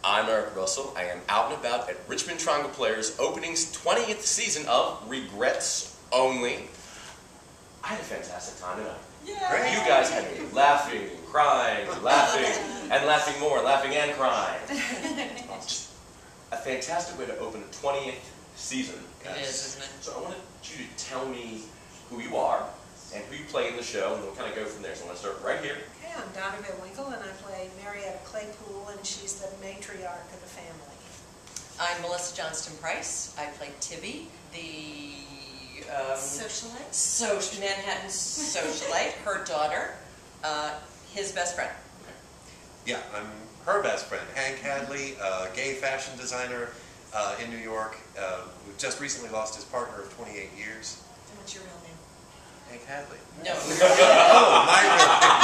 I'm Eric Russell. I am out and about at Richmond Triangle Players opening 20th season of Regrets Only. I had a fantastic time tonight. Yeah. You guys had me laughing and crying and laughing and laughing more, laughing and crying. Just a fantastic way to open a 20th season. It is, isn't it? So I wanted you to tell me who you are and who you play in the show, and we'll kind of go from there. So I'm going to start right here. Okay, I'm Donna Winkle, and I play Marietta Claypool, and she's the matriarch of the family. I'm Melissa Johnston-Price. I play Tibby, the Socialite? Manhattan socialite, her daughter, his best friend. Yeah, I'm her best friend, Hank Hadley, a gay fashion designer in New York, who just recently lost his partner of 28 years. And what's your real name? Hank Hadley. No. Oh, my real name.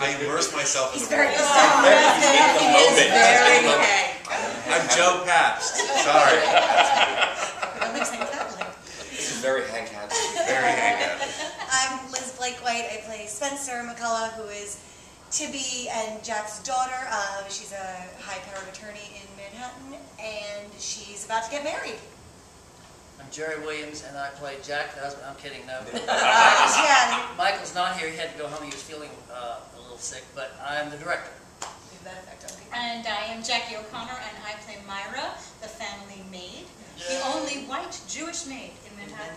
I immerse myself in the role. He is very Hank. I'm Joe Pabst. Sorry. My name's Hank Hadley. This is very Hank Hadley. Very Hank Hadley. I'm Liz Blake-White. I play Spencer McCullough, who is Tibby and Jack's daughter. She's a high-powered attorney in Manhattan, and she's about to get married. I'm Jerry Williams, and I play Jack, the husband. I'm kidding, no. Yeah. Michael's not here. He had to go home. He was feeling a little sick, but I'm the director. Leave that effect on people. And I am Jackie O'Connor, and I play Myra, the family maid, the only white Jewish maid in Manhattan.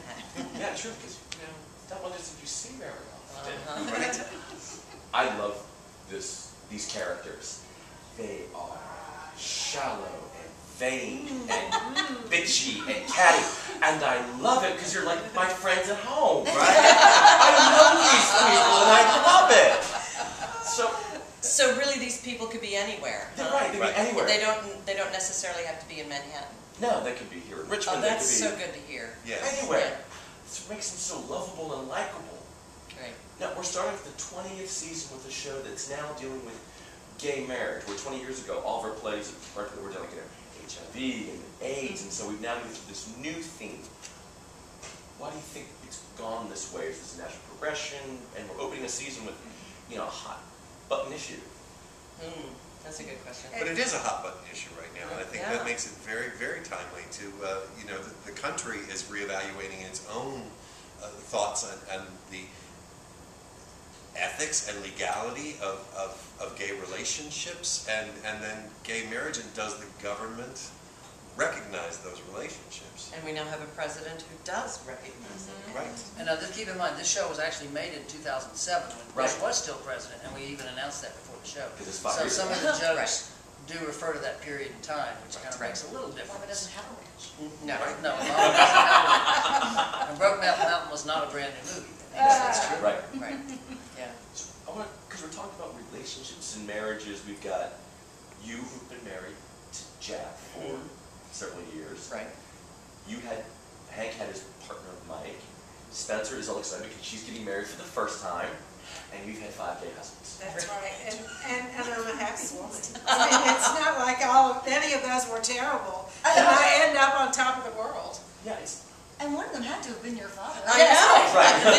Yeah, true, because that one isn't you see very often. Right? I love these characters. They are shallow and vain and bitchy and catty, and I love it because you're like my friends at home, right? I know these people and I love it. So really, these people could be anywhere. They're right. They can be anywhere. They don't necessarily have to be in Manhattan. No, they could be here in Richmond. Oh, that's they so could be good to hear. anywhere. This makes them so lovable and likable. Right. Now, we're starting the 20th season with a show that's now dealing with gay marriage, where 20 years ago, all of our plays were dealing with HIV and AIDS, and so we've now moved to this new theme. Why do you think it's gone this way? Is this a natural progression? And we're opening a season with, a hot button issue. That's a good question. But it is a hot button issue right now, and I think Yeah. that makes it very, very timely to, the country is reevaluating its own thoughts and the ethics and legality of gay relationships and then gay marriage, and does the government recognize those relationships? And we now have a president who does recognize it. Right. And just keep in mind, this show was actually made in 2007 when Bush was still president, and we even announced that before the show. Because it's 5 So years some ago. of the jokes do refer to that period in time, which kind of makes a little difference. Barbara doesn't have a ranch. No. No, Mama doesn't have one. And Brokeback Mountain was not a brand new movie. That's true. Right. Right. Yeah. So because we're talking about relationships and marriages, we've got you who've been married to Jack for several years. Right. Hank had his partner Mike. Spencer is all excited because she's getting married for the first time, and you've had 5 gay husbands. That's right, and I'm a happy woman. I mean, it's not like any of those were terrible, and I end up on top of the world. Yeah, it's And one of them had to have been your father. I know. right. I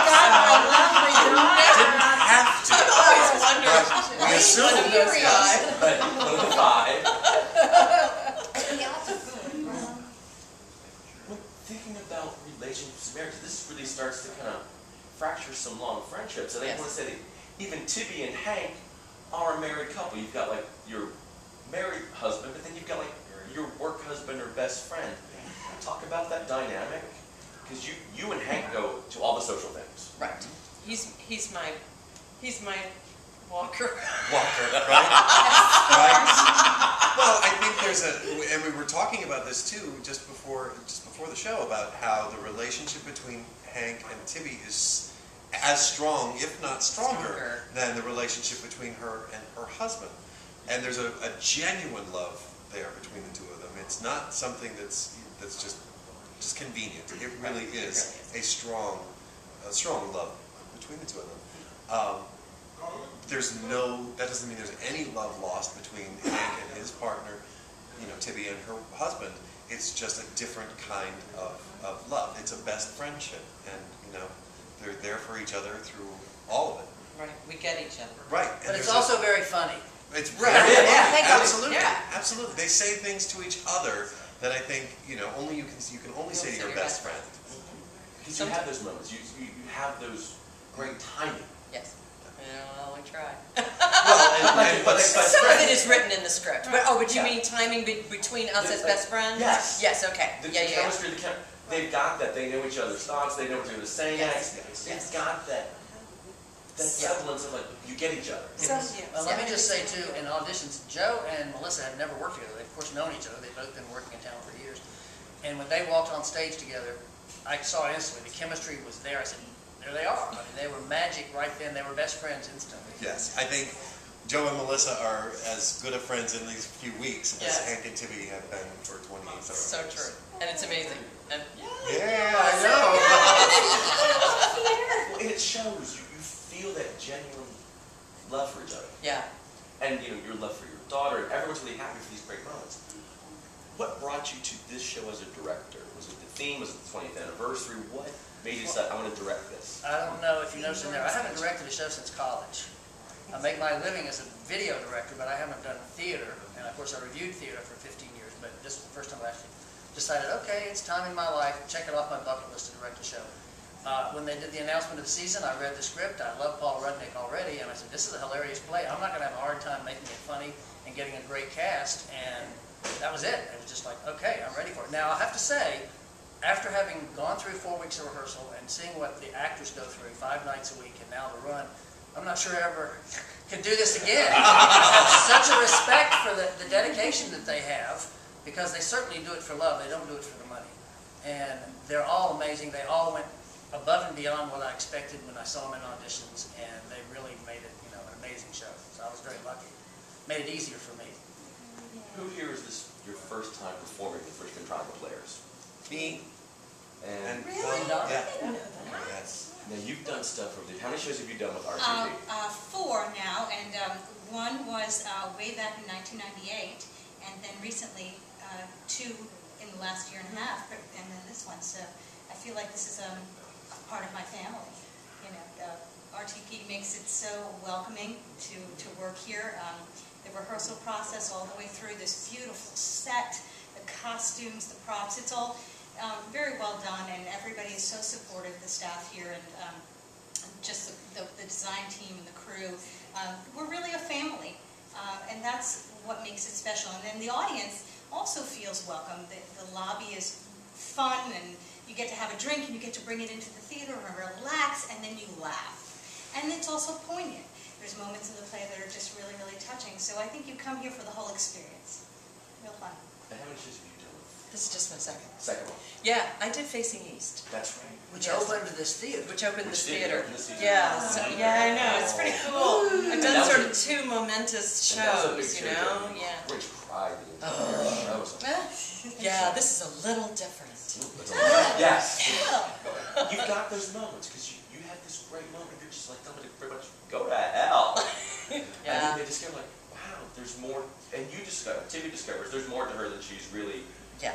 got my lovely daughter. Didn't have to. I always wondered. We assume One of those guys. But one of the 5. When thinking about relationships and marriage, this really starts to kind of fracture some long friendships. And I want to say that even Tibby and Hank are a married couple. You've got like your married husband, but then you've got like your work husband or best friend. Can you talk about that dynamic? Because you and Hank go to all the social things. Right. He's my walker. Walker, right? Right. Well, I think and we were talking about this too just before the show, about how the relationship between Hank and Tibby is as strong, if not stronger, than the relationship between her and her husband. And there's a genuine love there between the two of them. It's not something that's just convenient. It really is a strong love between the two of them. That doesn't mean there's any love lost between Hank and his partner, Tibby and her husband. It's just a different kind of love. It's a best friendship, and they're there for each other through all of it. Right, we get each other. Right. But it's also very funny. It's Right. very Yeah, funny. thank you. Absolutely, Yeah. absolutely. They say things to each other that I think only you can only say to your best friend. Because you have those moments. You have those great timing. Yes. Well, we try. Well, Some of it is written in the script. But you Yeah. mean timing between us as best friends? Yes. Yes, okay. The Yeah. chemistry, they've got that. They know each other's thoughts. They know what they're saying. Yes. They've got that semblance of like, you get each other. Well, let me just say too, in auditions, Joe and Melissa have never worked together. They've of course known each other. They've both been working in town for years. And when they walked on stage together, I saw instantly the chemistry was there. I said, there they are. I mean, they were magic right then. They were best friends instantly. Yes, I think Joe and Melissa are as good of friends in these few weeks as Hank and Tibby have been for 28 years. So true. And it's amazing. And Yeah, I know. Well, and it shows. You feel that genuine love for each other. yeah. And your love for your daughter, and everyone's really happy for these great moments. What brought you to this show as a director? Was it the theme? Was it the 20th anniversary? What made you decide, I want to direct this? I don't know if you noticed in there, I haven't directed a show since college. I make my living as a video director, but I haven't done theater. And of course I reviewed theater for 15 years, but this is the first time I actually decided, okay, it's time in my life, check it off my bucket list to direct a show. When they did the announcement of the season, I read the script. I love Paul Rudnick already, and I said, this is a hilarious play. I'm not going to have a hard time making it funny and getting a great cast, and that was it. It was just like, okay, I'm ready for it. Now, I have to say, after having gone through 4 weeks of rehearsal and seeing what the actors go through 5 nights a week and now the run, I'm not sure I ever could do this again. I have such a respect for the dedication that they have, because they certainly do it for love. They don't do it for the money. And they're all amazing. They all went above and beyond what I expected when I saw them in auditions, and they really made it, an amazing show. So I was very lucky. Made it easier for me. Who here is this your first time performing with Richmond Triangle Players? Me. And Really? Yeah. I didn't know that. Yes. now you've done stuff over there. How many shows have you done with RTP? 4 now, and one was way back in 1998, and then recently 2 in the last year and a half, and then this one. So I feel like this is part of my family. RTP makes it so welcoming to work here. The rehearsal process all the way through, this beautiful set, the costumes, the props, it's all very well done, and everybody is so supportive, the staff here, and just the design team and the crew. We're really a family, and that's what makes it special. And then the audience also feels welcome. The lobby is fun, and you get to have a drink, and you get to bring it into the theater and relax, and then you laugh. And it's also poignant. There's moments in the play that are just really, really touching. So I think you come here for the whole experience. Real fun. And how many shows have you done with? This is just my second. Second one. Yeah, I did Facing East, That's right. Which opened this theater. which opened this did theater. open this theater. Yeah, I know, it's pretty cool. I've done that sort was of 2 momentous And that was a big shows, show. Yeah. Rich cried the entire show. Yeah, this is a little different. Yes. You've got those moments, because you had this great moment. You're just like, tell me to pretty much go to hell. And then they discover, like, wow, there's more. And Tibby discovers there's more to her than she's really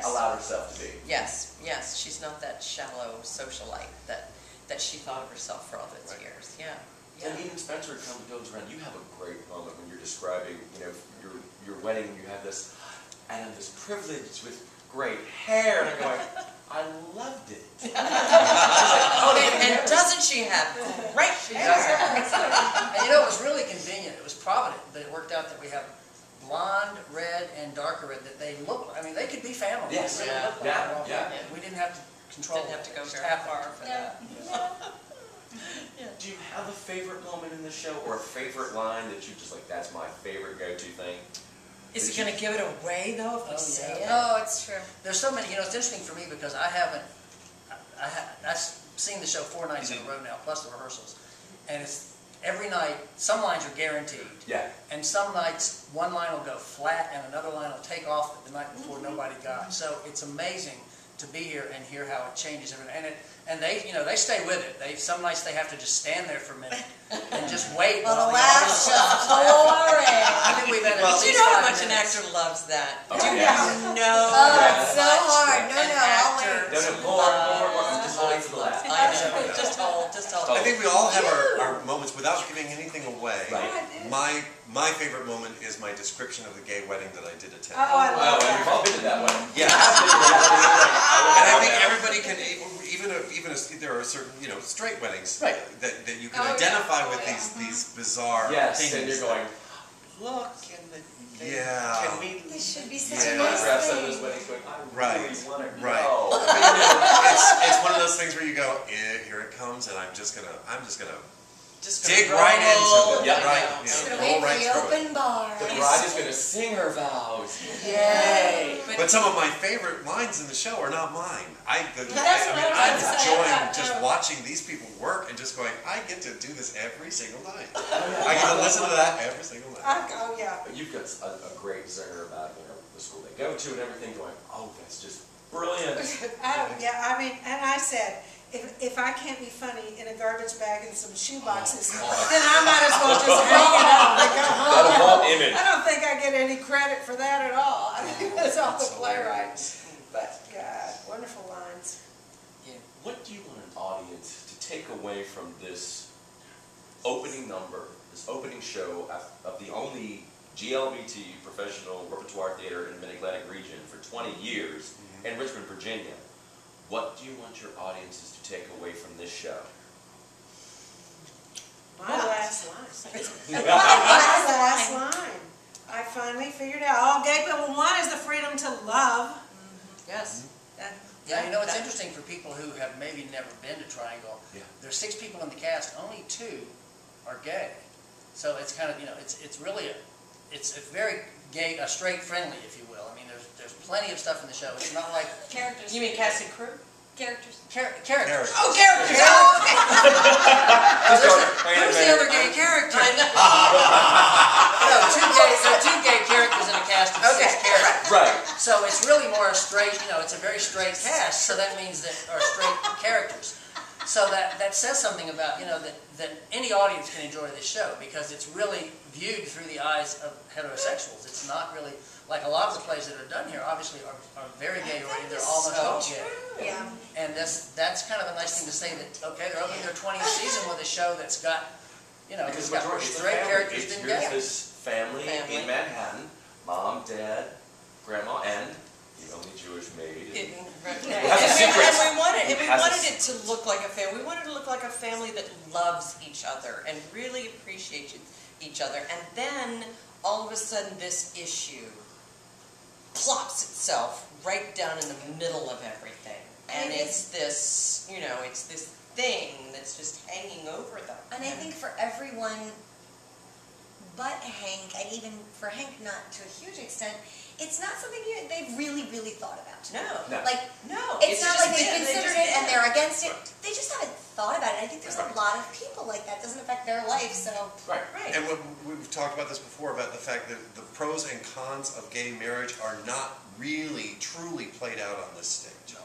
allowed herself to be. Yes, she's not that shallow socialite that she thought of herself for all those years. Yeah. And even Spencer goes around. You have a great moment when you're describing, your wedding, and you have this, and I'm this privilege with great hair, and I'm going, I loved it. And doesn't she have great hair? And it was really convenient. It was provident that it worked out that we have blonde, red, and darker red, that they look, they could be family. Yes. They really look like Yeah. We didn't have to control. Didn't have to go Just very have far for that. Do you have a favorite moment in the show, or a favorite line that you just like, that's my favorite go-to thing? Is it going to give it away, though, if we say it? Oh, it's true. There's so many, it's interesting for me because I've seen the show 4 nights in a row now, plus the rehearsals. And it's every night, some lines are guaranteed. Yeah. And some nights, one line will go flat and another line will take off that the night before nobody got. So it's amazing to be here and hear how it changes everything. And they, they stay with it. Some nights they have to just stand there for a minute and just wait. Well, the last glory. I think we've had at Do least you know how 5 much an minutes. actor loves that? Oh, Do you yes. know Oh, it's so how much hard. No, an no, I'll actor wait. No, more. Just hold it for the last. I know, just hold. I think we all have our moments without giving anything away. Right. My favorite moment is my description of the gay wedding that I did attend. Oh, I love Oh, and we've all that. been to that one. Yeah. And I think everybody can, even if there are certain, straight weddings Right. that you can identify with these bizarre Yes, things. and you're going, Look, and Yeah. can we? This should be such Yeah. a nice photographs of those thing. weddings going, I Right, really want to right. go. It's one of those things where you go, here it comes, and I'm just gonna Just dig gonna right roll. into it. Yeah. Right, Just yeah, gonna roll wait for right the through it. open bar. The bride is going to sing her vows. Yay. But some of my favorite lines in the show are not mine. I'm what I was gonna say. enjoying just watching these people work and just going, I get to do this every single night. I get to listen to that every single night. Oh, yeah. But you've got a great zinger about, the school they go to and everything going, oh, that's just brilliant. Oh, yeah, I mean, and I said, if I can't be funny in a garbage bag and some shoe boxes, then I might as well just hang it up and go home. That whole image. I don't think I get any credit for that at all. I think that's all the That's playwright. But, God, wonderful lines. What do you want an audience to take away from this opening number, this opening show of the only GLBT professional repertoire theater in the Mid-Atlantic region for 20 years in Richmond, Virginia? What do you want your audiences to take away from this show? My last line. My last line. I finally figured out all gay people want is the freedom to love. Yes. Yeah, it's interesting for people who have maybe never been to Triangle. Yeah. There's 6 people in the cast, only 2 are gay. So it's kind of, it's really, it's a very gay, straight friendly, if you will. I mean, there's plenty of stuff in the show. It's not like Characters. You mean cast and crew? Characters. characters. Oh, characters! Oh, okay. Who's the other gay character? I know. No, there are 2 gay characters in a cast of 6 characters. Right. So it's really more a straight, it's a very straight cast, so that means that are straight characters. So that says something about, that any audience can enjoy this show because it's really viewed through the eyes of heterosexuals. It's not really, like a lot of the plays that are done here obviously are very gay oriented, they're almost all gay. Yeah. And that's kind of a nice thing to say that, okay, they're opening their 20th season with a show that's got, it's got more straight characters than gay. Here's this family in Manhattan, mom, dad, grandma, and the only Jewish maid. Hidden. has a secret. And we wanted Has a it to look like a family. We wanted it to look like a family that loves each other and really appreciates each other. And then all of a sudden this issue plops itself right down in the middle of everything. And it's this, it's this thing that's just hanging over them. And I think for everyone but Hank, and even for Hank not to a huge extent, it's not something they've really, really thought about. No. It's not just like they've them. considered it and they're against it. They just haven't thought about it. I think there's a lot of people like that. It doesn't affect their life, so. Right. And we've talked about this before, about the fact that the pros and cons of gay marriage are not really, truly played out on this stage.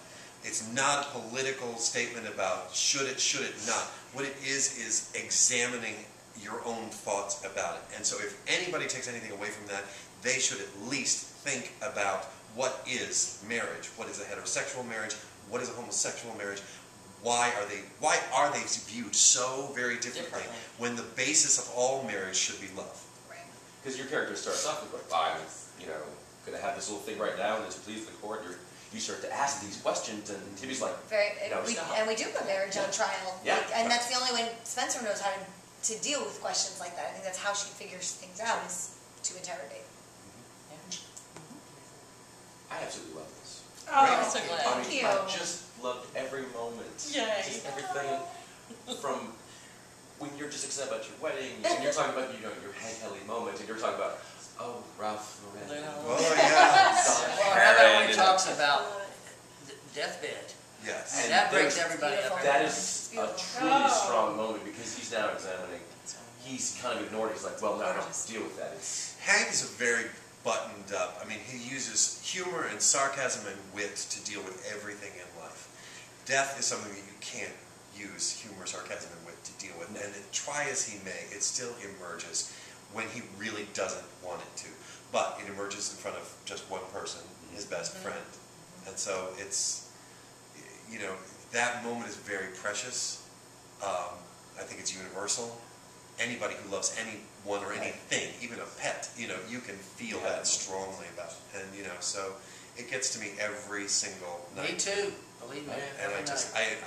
It's not a political statement about should it not. What it is examining your own thoughts about it. And so if anybody takes anything away from that, they should at least think about what is marriage, what is a heterosexual marriage, what is a homosexual marriage, why are they viewed so very differently when the basis of all marriage should be love. Because your character starts off with like, I'm, going to have this little thing right now, and it's please the court. You start to ask these questions, and Timmy's like, And we do put marriage on trial. Yeah. And that's the only way Spencer knows how to deal with questions like that. I think that's how she figures things out, is to interrogate. I absolutely love this. Oh, I'm so glad. I Thank you. just loved every moment. Yay. Just everything from when you're just excited about your wedding, and you're talking about, your Hank Helly moment, and you're talking about, oh, Ralph Lauren. Oh, yeah. Well, how about when he talks about the deathbed? Yes. And that breaks everybody up. That is a truly strong moment because he's now examining. He's kind of ignored it. He's like, well, no, I don't deal with that. Hank is a very buttoned up. I mean, he uses humor and sarcasm and wit to deal with everything in life. Death is something that you can't use humor, sarcasm, and wit to deal with. And try as he may, it still emerges when he really doesn't want it to. But it emerges in front of just one person, his best friend. And so it's, that moment is very precious. I think it's universal. Anybody who loves anyone or anything, even a pet, you know, you can feel that strongly about it. And, you know, so it gets to me every single night. Me too, believe me. And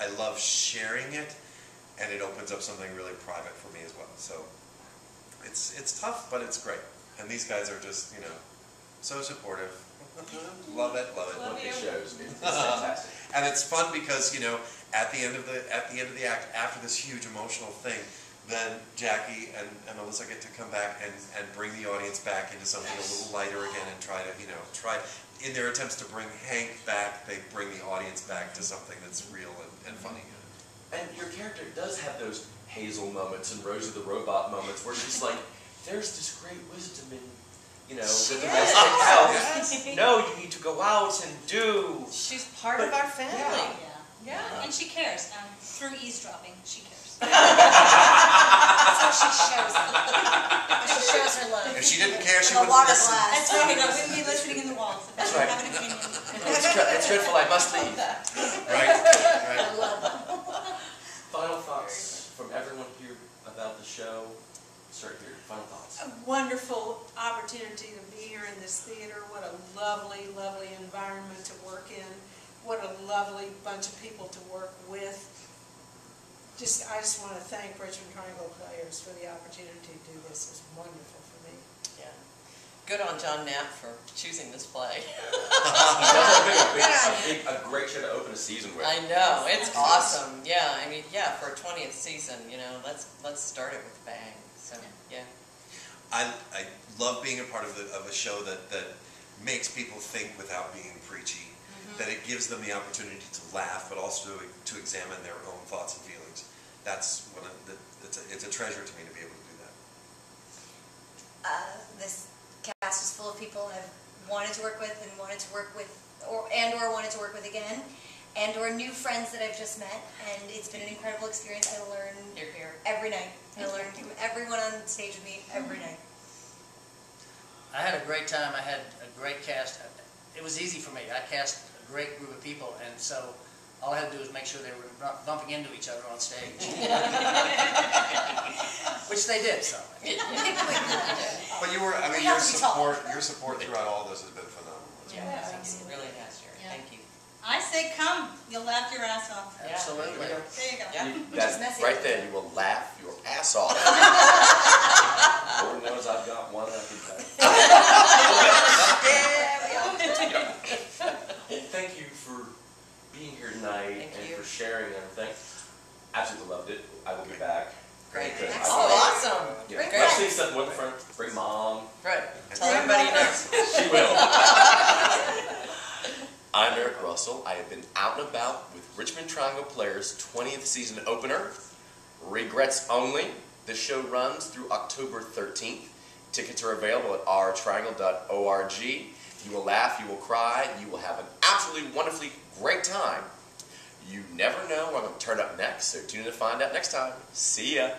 I love sharing it, and it opens up something really private for me as well. So it's tough, but it's great. And these guys are just, you know, so supportive. Love it, love it. What it shows. It's fantastic. And it's fun because, you know, at the end of the act, after this huge emotional thing, then Jackie and Melissa get to come back and bring the audience back into something a little lighter again and try to, you know, in their attempts to bring Hank back, they bring the audience back to something that's real and funny. And your character does have those Hazel moments and Rosie the Robot moments where she's like, there's this great wisdom in, you know, the domestic house. No, you need to go out and do. She's part of our family. Yeah. And she cares. Through eavesdropping, she cares. That's how she shows it. She shows her love. If she didn't care, she With a wouldn't water listen. glass. That's right. I wouldn't be listening in the walls. If I That's didn't right. have an opinion. It's dreadful, I must leave. Right. I love that. Final thoughts from everyone here about the show. Start here. Final thoughts. A wonderful opportunity to be here in this theater. What a lovely, lovely environment to work in. What a lovely bunch of people to work with. I just want to thank Richmond Triangle Players for the opportunity to do this. It's wonderful for me. Yeah. Good on John Knapp for choosing this play. A great show to open a season with. I know, it's awesome. Yeah, I mean, yeah, for a 20th season, you know, let's start it with a bang. So, yeah. I love being a part of a show that makes people think without being preachy. That it gives them the opportunity to laugh, but also to examine their own thoughts and feelings. That's it's a treasure to me to be able to do that. This cast is full of people I've wanted to work with and wanted to work with, or wanted to work with again, or new friends that I've just met, and it's been an incredible experience. I learn every night. I learn from everyone on stage with me every night. I had a great time. I had a great cast. It was easy for me. I cast a great group of people, and so all I had to do was make sure they were not bumping into each other on stage. Which they did, so. But you were, I mean, your support throughout all this has been phenomenal. Yeah, thanks. It really has, Jerry. Yeah. Thank you. I say come. You'll laugh your ass off. Absolutely. There you go. Yeah. is messy. Right there, you will laugh your ass off. Lord knows I've got one I can tell. Thank you for being here tonight Thank you. for sharing everything. Absolutely loved it. I will be back. Great. Because I Oh, will- awesome. Yeah. Great. Let's see stuff with friend. Bring mom. Right. Tell everybody you know. She will. I'm Eric Russell. I have been out and about with Richmond Triangle Players' 20th season opener, Regrets Only. The show runs through October 13th. Tickets are available at rtriangle.org. You will laugh, you will cry, you will have an absolutely wonderfully great time. You never know where I'm going to turn up next, so tune in to find out next time. See ya.